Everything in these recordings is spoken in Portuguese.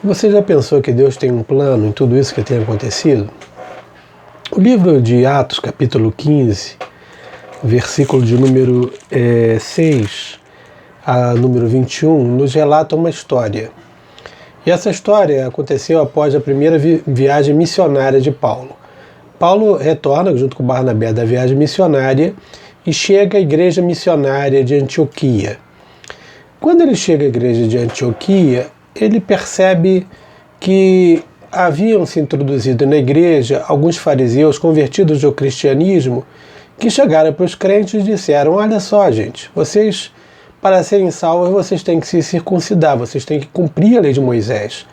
Você já pensou que Deus tem um plano em tudo isso que tem acontecido? O livro de Atos, capítulo 15, versículo de número 6 a número 21, nos relata uma história. E essa história aconteceu após a primeira viagem missionária de Paulo. Paulo retorna, junto com Barnabé, da viagem missionária e chega à igreja missionária de Antioquia. Quando ele chega à igreja de Antioquia, ele percebe que haviam se introduzido na igreja alguns fariseus convertidos ao cristianismo que chegaram para os crentes e disseram: olha só, gente, vocês, para serem salvos, vocês têm que se circuncidar, vocês têm que cumprir a lei de Moisés.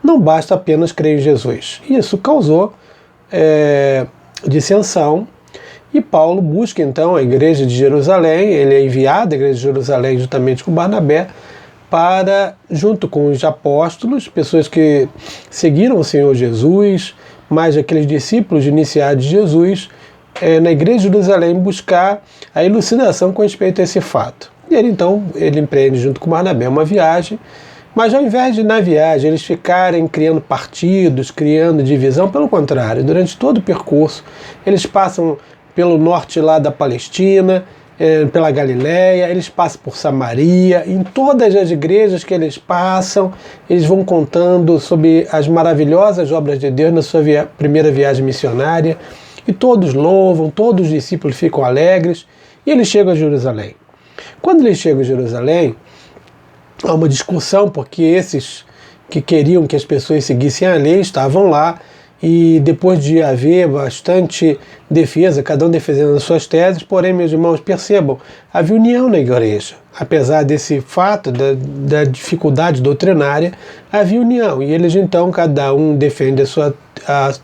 Não basta apenas crer em Jesus. Isso causou dissensão. E Paulo busca então a igreja de Jerusalém, ele é enviado à igreja de Jerusalém juntamente com Barnabé, para, junto com os apóstolos, pessoas que seguiram o Senhor Jesus, mais aqueles discípulos iniciados de Jesus, na igreja de Jerusalém, buscar a elucidação com respeito a esse fato. E ele empreende junto com Barnabé uma viagem, mas ao invés de na viagem eles ficarem criando partidos, criando divisão, pelo contrário, durante todo o percurso eles passam pelo norte lá da Palestina, pela Galileia, eles passam por Samaria, em todas as igrejas que eles passam, eles vão contando sobre as maravilhosas obras de Deus na sua primeira viagem missionária, e todos louvam, todos os discípulos ficam alegres, e eles chegam a Jerusalém. Quando eles chegam a Jerusalém, há uma discussão, porque esses que queriam que as pessoas seguissem a lei estavam lá, e depois de haver bastante defesa, cada um defendendo as suas teses, porém, meus irmãos, percebam, havia união na igreja. Apesar desse fato, da dificuldade doutrinária, havia união. E eles então, cada um defende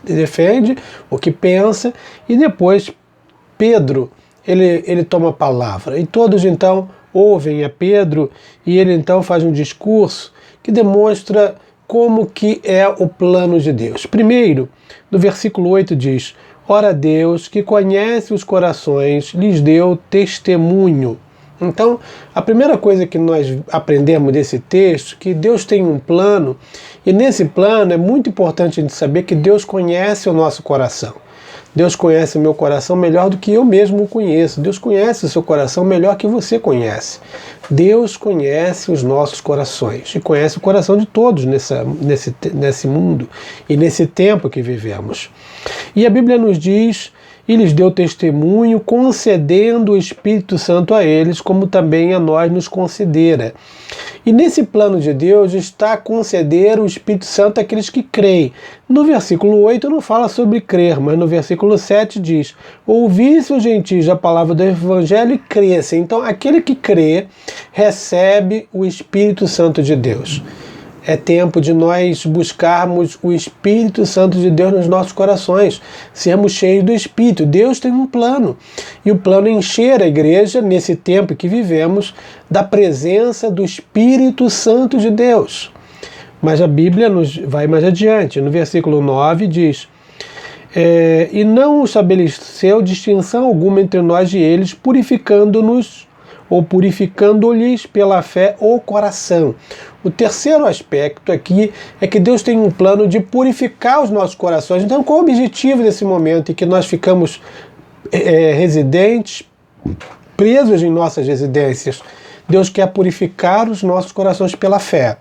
defende o que pensa, e depois Pedro, ele toma a palavra. E todos então ouvem a Pedro, e ele então faz um discurso que demonstra como que é o plano de Deus. Primeiro, no versículo 8 diz: ora Deus, que conhece os corações, lhes deu testemunho. Então, a primeira coisa que nós aprendemos desse texto, que Deus tem um plano, e nesse plano é muito importante a gente saber que Deus conhece o nosso coração. Deus conhece o meu coração melhor do que eu mesmo o conheço. Deus conhece o seu coração melhor que você conhece. Deus conhece os nossos corações e conhece o coração de todos nesse mundo e nesse tempo que vivemos. E a Bíblia nos diz: e lhes deu testemunho, concedendo o Espírito Santo a eles, como também a nós nos considera. E nesse plano de Deus está conceder o Espírito Santo àqueles que creem. No versículo 8 não fala sobre crer, mas no versículo 7 diz: ouvissem os gentios a palavra do Evangelho e crescem. Então aquele que crê recebe o Espírito Santo de Deus. É tempo de nós buscarmos o Espírito Santo de Deus nos nossos corações, sermos cheios do Espírito. Deus tem um plano, e o plano é encher a igreja, nesse tempo que vivemos, da presença do Espírito Santo de Deus. Mas a Bíblia vai mais adiante. No versículo 9 diz: e não estabeleceu distinção alguma entre nós e eles, purificando-nos ou purificando-lhes pela fé o coração. O terceiro aspecto aqui é que Deus tem um plano de purificar os nossos corações. Então, qual o objetivo desse momento em que nós ficamos residentes, presos em nossas residências? Deus quer purificar os nossos corações pela fé.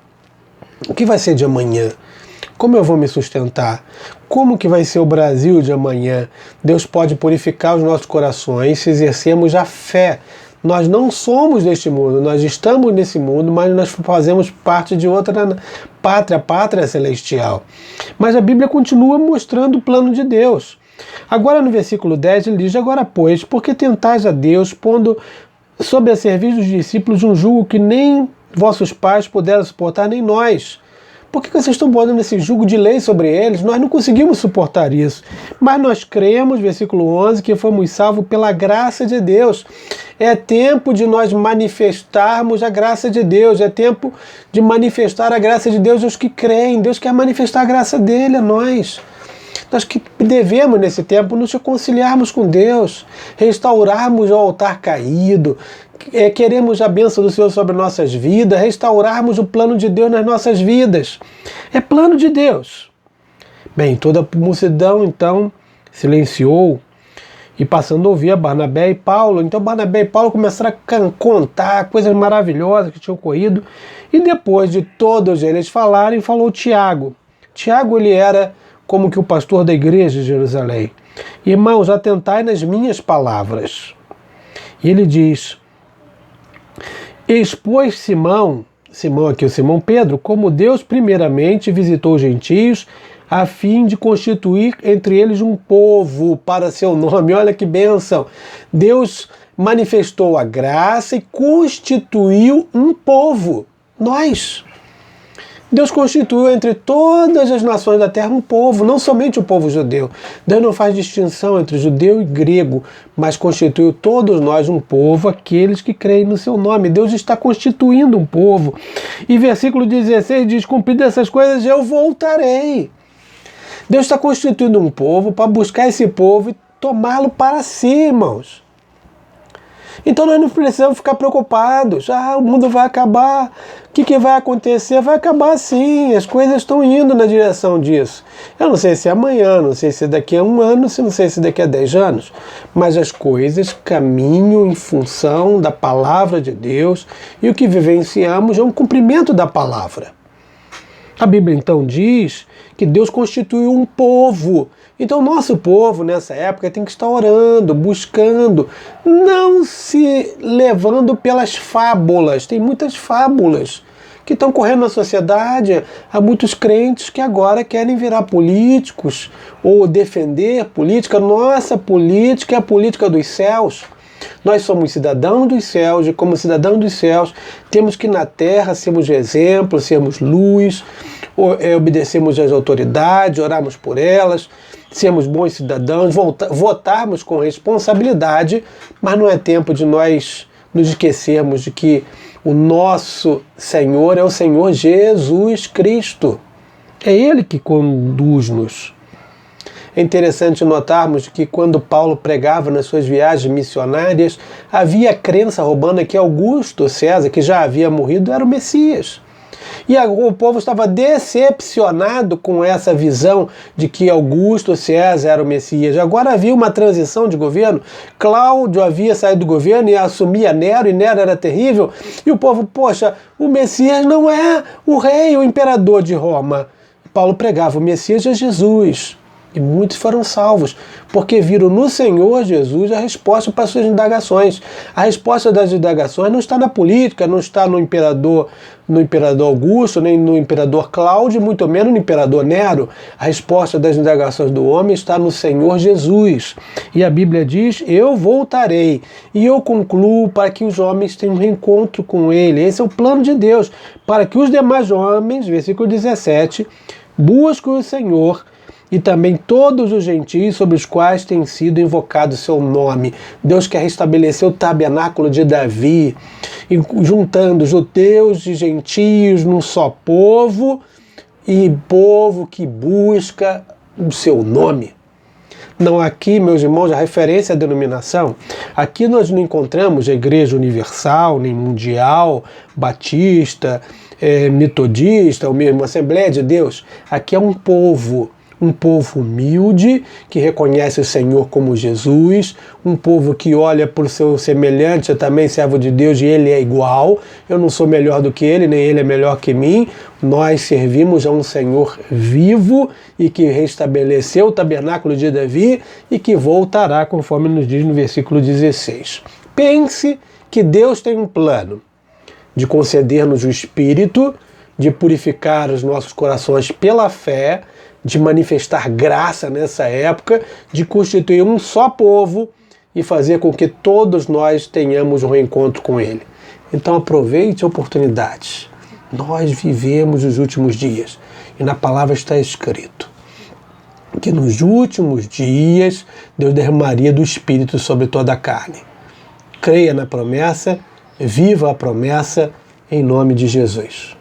O que vai ser de amanhã? Como eu vou me sustentar? Como que vai ser o Brasil de amanhã? Deus pode purificar os nossos corações se exercermos a fé. Nós não somos deste mundo, nós estamos nesse mundo, mas nós fazemos parte de outra pátria celestial. Mas a Bíblia continua mostrando o plano de Deus. Agora no versículo 10 ele diz: agora pois, porque tentais a Deus, pondo sobre a serviço dos discípulos um jugo que nem vossos pais puderam suportar, nem nós. Por que vocês estão botando esse jugo de lei sobre eles? Nós não conseguimos suportar isso. Mas nós cremos, versículo 11, que fomos salvos pela graça de Deus. É tempo de nós manifestarmos a graça de Deus. É tempo de manifestar a graça de Deus aos que creem. Deus quer manifestar a graça dele a nós. Nós que devemos, nesse tempo, nos reconciliarmos com Deus, restaurarmos o altar caído, queremos a bênção do Senhor sobre nossas vidas, restaurarmos o plano de Deus nas nossas vidas. É plano de Deus. Bem, toda a multidão, então, silenciou e passando a ouvir a Barnabé e Paulo. Então Barnabé e Paulo começaram a contar coisas maravilhosas que tinham ocorrido, e depois de todos eles falarem, falou Tiago. Tiago, ele era como que o pastor da igreja de Jerusalém. Irmãos, atentai nas minhas palavras. E ele diz: expôs Simão aqui, o Simão Pedro, como Deus primeiramente visitou os gentios, a fim de constituir entre eles um povo para seu nome. Olha que bênção! Deus manifestou a graça e constituiu um povo. Nós. Deus constituiu entre todas as nações da terra um povo, não somente o povo judeu. Deus não faz distinção entre judeu e grego, mas constituiu todos nós um povo, aqueles que creem no seu nome. Deus está constituindo um povo. E versículo 16 diz: cumpridas essas coisas, eu voltarei. Deus está constituindo um povo para buscar esse povo e tomá-lo para si, irmãos. Então nós não precisamos ficar preocupados. O mundo vai acabar. O que vai acontecer? Vai acabar sim. As coisas estão indo na direção disso. Eu não sei se é amanhã, não sei se é daqui a 1 ano, não sei se é daqui a 10 anos. Mas as coisas caminham em função da palavra de Deus, e o que vivenciamos é um cumprimento da palavra. A Bíblia então diz que Deus constituiu um povo. Então nosso povo nessa época tem que estar orando, buscando, não se levando pelas fábulas. Tem muitas fábulas que estão correndo na sociedade. Há muitos crentes que agora querem virar políticos ou defender política. Nossa política é a política dos céus. Nós somos cidadãos dos céus, e como cidadãos dos céus temos que na terra sermos exemplo, sermos luz, obedecermos às autoridades, orarmos por elas, sermos bons cidadãos, votarmos com responsabilidade, mas não é tempo de nós nos esquecermos de que o nosso Senhor é o Senhor Jesus Cristo. É Ele que conduz-nos. É interessante notarmos que quando Paulo pregava nas suas viagens missionárias, havia a crença romana que Augusto César, que já havia morrido, era o Messias. E o povo estava decepcionado com essa visão de que Augusto César era o Messias. Agora havia uma transição de governo. Cláudio havia saído do governo e assumia Nero, e Nero era terrível. E o povo, poxa, o Messias não é o rei, o imperador de Roma. Paulo pregava: o Messias é Jesus. E muitos foram salvos, porque viram no Senhor Jesus a resposta para as suas indagações. A resposta das indagações não está na política, não está no imperador Augusto, nem no imperador Cláudio, muito menos no imperador Nero. A resposta das indagações do homem está no Senhor Jesus. E a Bíblia diz: eu voltarei, e eu concluo para que os homens tenham um reencontro com Ele. Esse é o plano de Deus, para que os demais homens, versículo 17, busquem o Senhor, e também todos os gentios sobre os quais tem sido invocado o seu nome. Deus quer restabelecer o tabernáculo de Davi, juntando judeus e gentios num só povo, e povo que busca o seu nome. Não aqui, meus irmãos, a referência à denominação. Aqui nós não encontramos a Igreja Universal, nem Mundial, Batista, Metodista, ou mesmo Assembleia de Deus. Aqui é um povo humilde, que reconhece o Senhor como Jesus, um povo que olha por seu semelhante, eu também servo de Deus e ele é igual, eu não sou melhor do que ele, nem ele é melhor que mim. Nós servimos a um Senhor vivo e que restabeleceu o tabernáculo de Davi e que voltará, conforme nos diz no versículo 16. Pense que Deus tem um plano de conceder-nos o Espírito, de purificar os nossos corações pela fé, de manifestar graça nessa época, de constituir um só povo e fazer com que todos nós tenhamos um reencontro com Ele. Então aproveite a oportunidade. Nós vivemos os últimos dias e na palavra está escrito que nos últimos dias Deus derramaria do Espírito sobre toda a carne. Creia na promessa, viva a promessa em nome de Jesus.